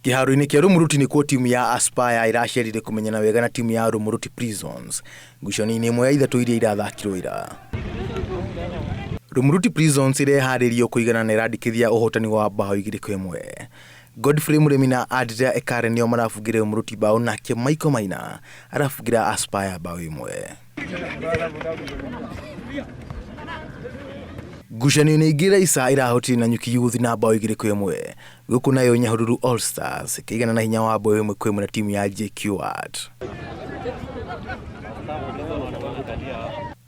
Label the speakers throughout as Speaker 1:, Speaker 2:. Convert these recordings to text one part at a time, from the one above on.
Speaker 1: Kĩharo-inĩ kĩa Rũmũruti nĩkuo timu ya Aspire iracerire kũmenyana wega na timu ya Rũmũruti Prisons ngucanio-inĩ ĩmwe ya ithatũ iria irathakirwo ira. Rũmũruti Prisons ireharĩrio kũigana na irandĩkithia ũhotani wa mbao 2-1. Godfrey Mũrĩmi na Adria Ekare nĩo marabungire Rũmũruti mbao, nake Michael Maina arafungira Aspire mbao 1. Ngucanio-inĩ ingĩ Raica irahotire na Nyuki Youth na mbao 2-1. Gũkũ nayo Nyahururu All Stars ĩkĩigana na hinya wa mbao 1-1 na timu ya JQ Art.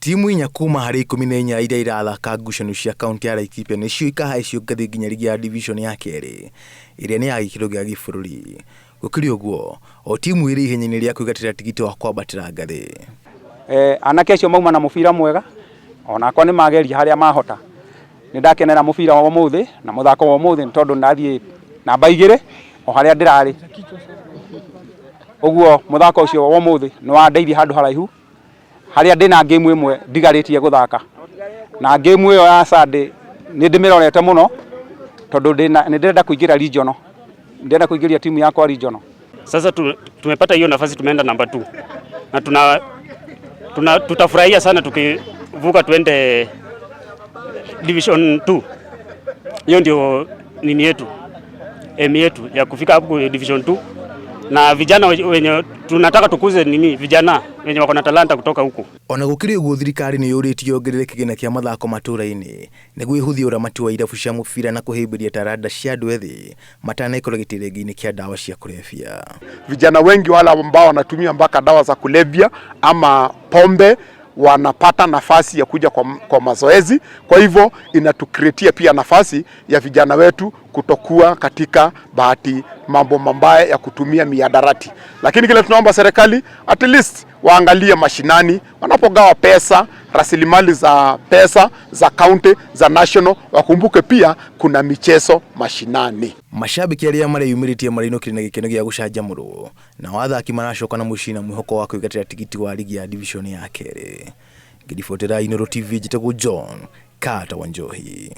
Speaker 1: Timu inya kuma harĩ 14 iria irathaka ngucanio cia kaunti ya Laikipia nĩcio ikahaicio ngathĩ nginya ligi ya division ya kerĩ ĩrĩa nĩ ya gĩkĩro gĩa gĩbũrũri. Gũkĩrĩ ũguo, o timu ĩrĩ ihenya-inĩ rĩa kwĩgatĩra tigiti wa kwambatĩra ngathĩ.
Speaker 2: Anake acio mauma na mũbira mwega, onakwa nĩ mageria harĩa mahota. Nĩndakenera mũbira wa ũmũthĩ na mũthako wa ũmũthĩ tondũ ndathiĩ namba 2 o harĩa ndĩrarĩ. Ũguo mũthako ũcio wa ũmũthĩ nĩ wandeithia handũ haraihu harĩa ndĩna game ĩmwe ndigarĩtie gũthaka. Na game ĩyo ya Sunday nĩ ndĩmĩrorete mũno tondũ nĩndĩrenda kũingĩra regional. Ndĩrenda kũingĩria timu yakwa regional.
Speaker 3: Sasa tumepata hiyo nafasi, tumeenda namba 2 na tutafurahia sana tukivuka tuende division 2. Hiyo ndio nini yetu, aim yetu ya kufika hapo division 2, na vijana wenye tunataka tukuze nini, vijana wenye wako na talanta kutoka huko.
Speaker 1: Ona gũkĩrĩ ũguo, thirikari nĩ yũrĩtio ongerere kĩgĩna kĩa mathako matũũra-inĩ nĩguo ĩhũthie ũramati wa irabu cia mũbira na kũhĩmbĩria taranda cia andũ ethĩ matanaikora gĩtĩrĩngĩ-inĩ kĩa dawa cia kulevya.
Speaker 4: Vijana wengi wale ambao wanatumia mpaka dawa za kulevya ama pombe wanapata nafasi ya kuja kwa mazoezi. Kwa hivyo inatukreatia pia nafasi ya vijana wetu kutokuwa katika bahati mambo mabaya ya kutumia miadarati. Lakini kile tunaomba serikali at least waangalie mashinani wanapogawa pesa, rasilimali za pesa za county, za national, wakumbuke pia kuna michezo mashinani.
Speaker 1: Mashabiki arĩa mareyumĩrĩtie marĩinũkire na gĩkeno gĩa gũcanjamũrwo, na athaki maracoka na mũciĩ na mwĩhoko wa kwĩgatĩra tigiti wa ligi ya division ya kerĩ. Ngĩribotera Inooro TV, njĩtagwo John Carter Wanjohi.